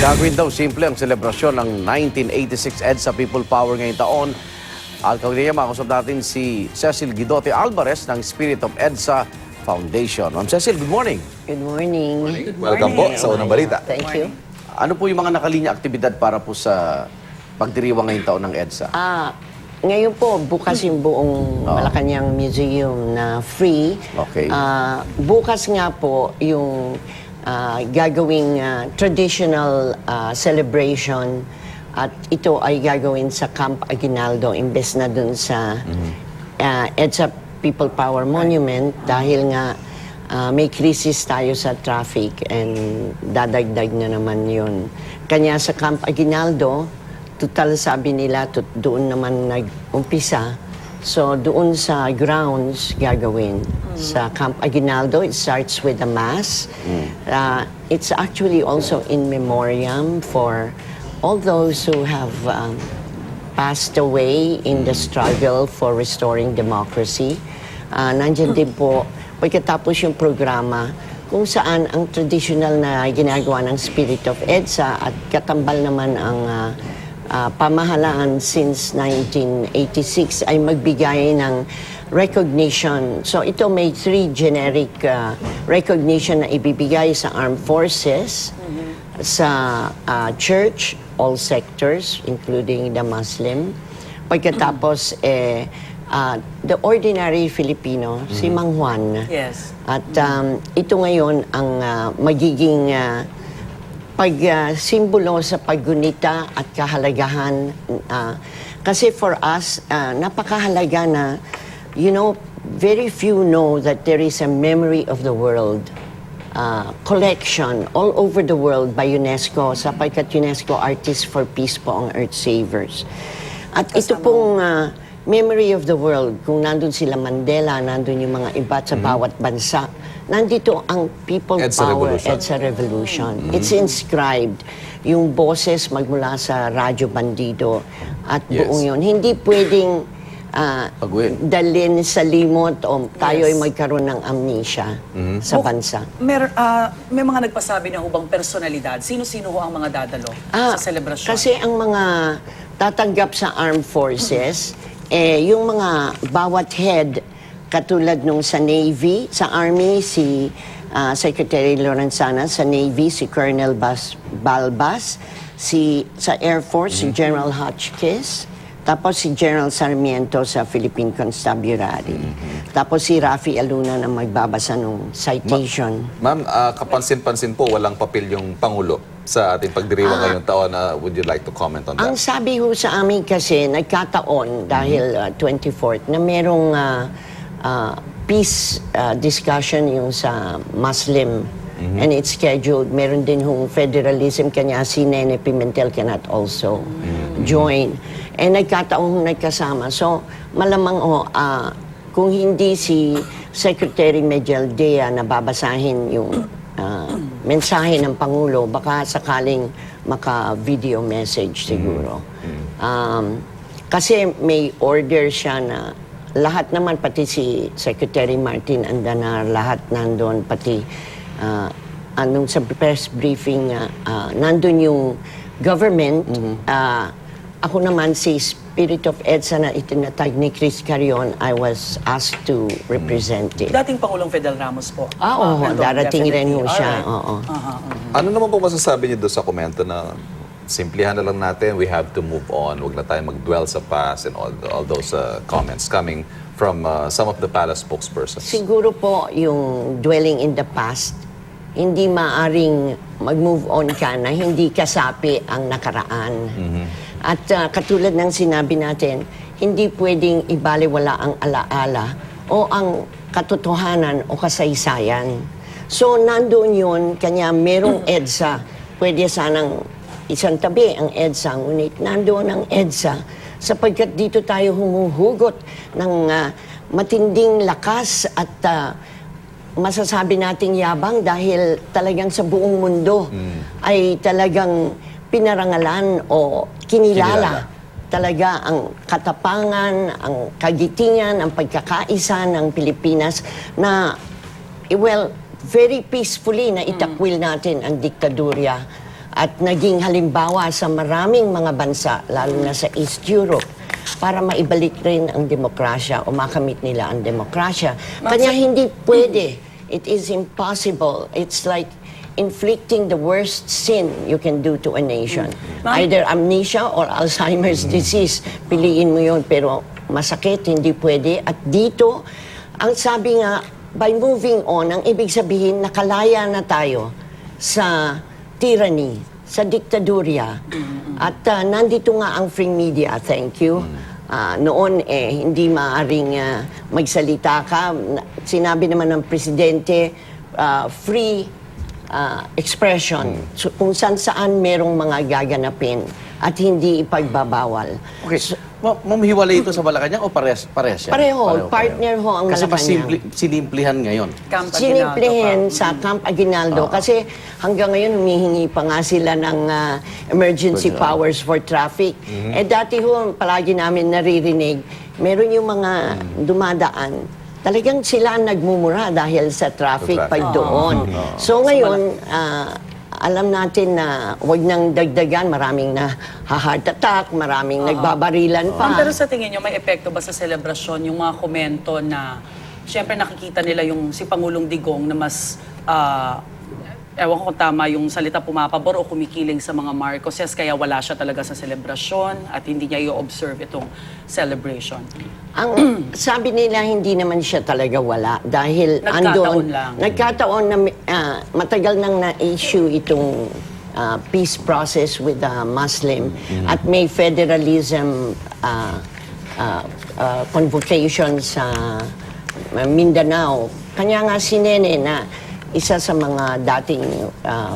Gagawin daw simple ang selebrasyon ng 1986 EDSA People Power ngayong taon. At kagaya makakusap natin si Cecil Guidote Alvarez ng Spirit of EDSA Foundation. Ma'am Cecil, good morning. Good morning. Welcome po sa unang balita. Thank you. Ano po yung mga nakalinya aktibidad para po sa pagdiriwang ngayong taon ng EDSA? Ngayon po, bukas yung buong Malacanang Museum na free. Okay. Bukas nga po yung gagawing traditional celebration at ito ay gagawin sa Camp Aguinaldo imbes na dun sa EDSA People Power Monument dahil nga may crisis tayo sa traffic and dadagdag na naman yun. Kanya sa Camp Aguinaldo, total sabi nila, doon naman nag-umpisa. So doon sa grounds gagawin. Sa Camp Aguinaldo, it starts with a mass. It's actually also in memoriam for all those who have passed away in the struggle for restoring democracy. Nandiyan din po, pagkatapos yung programa, kung saan ang traditional na ginagawa ng Spirit of EDSA at katambal naman ang pamahalaan since 1986 ay magbigay ng recognition. So ito may 3 generic recognition na ibibigay sa armed forces, sa church, all sectors, including the Muslim. Pagkatapos, the ordinary Filipino, si Mang Juan. Yes. At ito ngayon ang magiging pag-simbolo sa paggunita at kahalagahan. Kasi for us, napakahalaga na, you know, very few know that there is a memory of the world collection all over the world by UNESCO, sapagkat UNESCO Artists for Peace po ang Earth Savers. At ito pong memory of the world, kung nandun sila Mandela, nandun yung mga iba sa bawat bansa, nandito ang people EDSA power, Revolution. EDSA Revolution. It's inscribed. Yung boses magmula sa Radyo Bandido at buong yun. Hindi pwedeng dalhin sa limot o tayo ay magkaroon ng amnesia sa bansa. May mga nagpasabi na hubang personalidad. Sino-sino ho ang mga dadalo sa selebrasyon? Kasi ang mga tatanggap sa armed forces, yung mga bawat head, katulad nung sa Navy, sa Army, si Secretary Lorenzana, sa Navy, si Colonel Balbas, sa Air Force, si General Hotchkiss, tapos si General Sarmiento sa Philippine Constabulary. Tapos si Rafi Aluna na magbabasa ng citation. Ma'am, kapansin-pansin po, walang papel yung Pangulo sa ating pagdiriwang ngayong taon. Would you like to comment on that? Ang sabi ho sa amin kasi, nagkataon dahil 24th, na merong peace discussion yung sa Muslim. And it's scheduled. Meron din hong federalism, kanya si Nene Pimentel cannot also join. And nagkataong nagkasama. So, malamang kung hindi si Secretary Medialdea na babasahin yung mensahe ng Pangulo, baka sakaling maka-video message siguro. Kasi may order siya na lahat naman, pati si Secretary Martin Andanar, lahat nandun, pati anong sa press briefing, nandun yung government. Ako naman si Spirit of EDSA na itinatag ni Chris Carrion, I was asked to represent it. Dating Pangulong Fidel Ramos po. Oo, darating rin ho siya. Ano naman po masasabi niyo doon sa komento na simplihan na lang natin, we have to move on, wag na tayo mag-dwell sa past and all those comments coming from some of the palace spokespersons? Siguro po yung dwelling in the past, hindi maaring mag-move on ka na hindi kasapi ang nakaraan. At katulad ng sinabi natin, hindi pwedeng ibaliwala ang alaala o ang katotohanan o kasaysayan. So nandoon yun, kanya merong EDSA, pwede sanang isang tabi ang EDSA, ngunit nandoon ang EDSA sapagkat dito tayo humuhugot ng matinding lakas at masasabi nating yabang dahil talagang sa buong mundo ay talagang pinarangalan o kinilala talaga ang katapangan, ang kagitingan, ang pagkakaisa ng Pilipinas na, well, very peacefully na itakwil natin ang diktadurya at naging halimbawa sa maraming mga bansa, lalo na sa East Europe, para maibalik rin ang demokrasya o makamit nila ang demokrasya. Kanya hindi pwede. It is impossible. It's like inflicting the worst sin you can do to a nation. Either amnesia or Alzheimer's disease. Piliin mo yun, pero masakit, hindi pwede. At dito, ang sabi nga, by moving on, ang ibig sabihin, nakalaya na tayo sa tyranny, sa diktadurya. At nandito nga ang free media, thank you. Noon hindi maaaring magsalita ka. Sinabi naman ng presidente, free expression. So, kung saan merong mga gaganapin at hindi ipagbabawal. Okay. Ma'am, hiwalay ito sa Malacanang o pares yan? Pareho. Partner ho ang Kasi mas Malacanang. sinimplihan ngayon. Camp Aguinaldo Sinimplihin pa. sa Camp Aguinaldo kasi hanggang ngayon humihingi pa nga sila ng emergency powers for traffic. Dati ho, palagi namin naririnig, meron yung mga dumadaan, talagang sila ang nagmumura dahil sa traffic pag doon. So ngayon, alam natin na huwag nang dagdagan, maraming na heart attack, maraming nagbabarilan pa. Pero sa tingin nyo, may epekto ba sa selebrasyon yung mga komento na syempre nakikita nila yung si Pangulong Digong na mas ewan ko kung tama yung salita, pumapabor o kumikiling sa mga Marcoses, kaya wala siya talaga sa selebrasyon at hindi niya i-observe itong celebration. Ang sabi nila hindi naman siya talaga wala dahil Nagkataon lang. Nagkataon na matagal nang na-issue itong peace process with the Muslim at may federalism convocation sa Mindanao. Kanya nga sinene na isa sa mga dating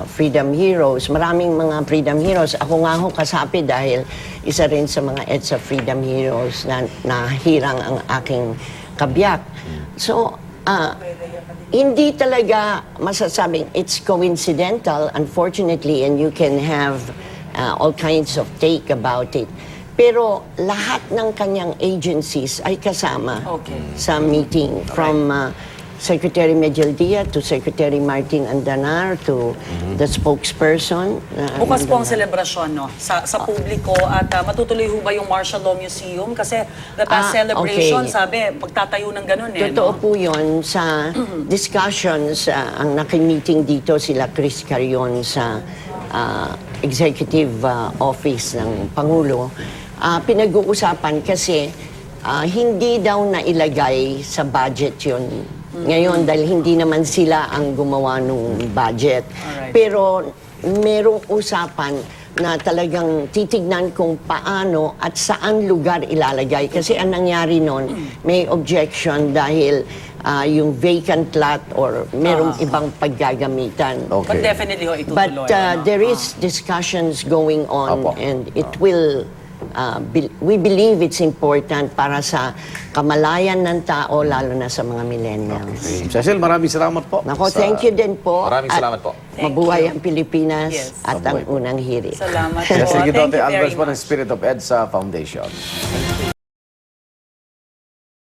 freedom heroes, maraming mga freedom heroes. Ako nga ho kasapi dahil isa rin sa mga EDSA freedom heroes na nahirang ang aking kabiyak. So, hindi talaga masasabing it's coincidental, unfortunately, and you can have all kinds of take about it. Pero lahat ng kanyang agencies ay kasama sa meeting from Secretary Medialdia to Secretary Martin Andanar to the spokesperson. Bukas po ang selebrasyon sa publiko at matutuloy ho ba yung Martial Law Museum? Kasi the past celebration, okay. sabi, magtatayo ng ganun Totoo po yun. Sa discussions, ang nakimeeting dito sila Chris Carion sa Executive Office ng Pangulo, pinag-uusapan kasi hindi daw nailagay sa budget yun ngayon dahil hindi naman sila ang gumawa ng budget. Alright. Pero merong usapan na talagang titignan kung paano at saan lugar ilalagay. Kasi ang nangyari nun, may objection dahil yung vacant lot or merong ibang paggagamitan. Okay. But definitely ho, But itutuloy. there is discussions going on Apo. and it will we believe it's important para sa kamalayan ng tao lalo na sa mga millennials. Cecil, maraming salamat po. Nako, sa- thank you din po. Maraming At salamat po. Mabuhay ang Pilipinas Yes. at ang Mabuhay po. unang hirit. Salamat po. Cecil Thank Guidote you very Alvarez po ng much. Spirit of EDSA Foundation.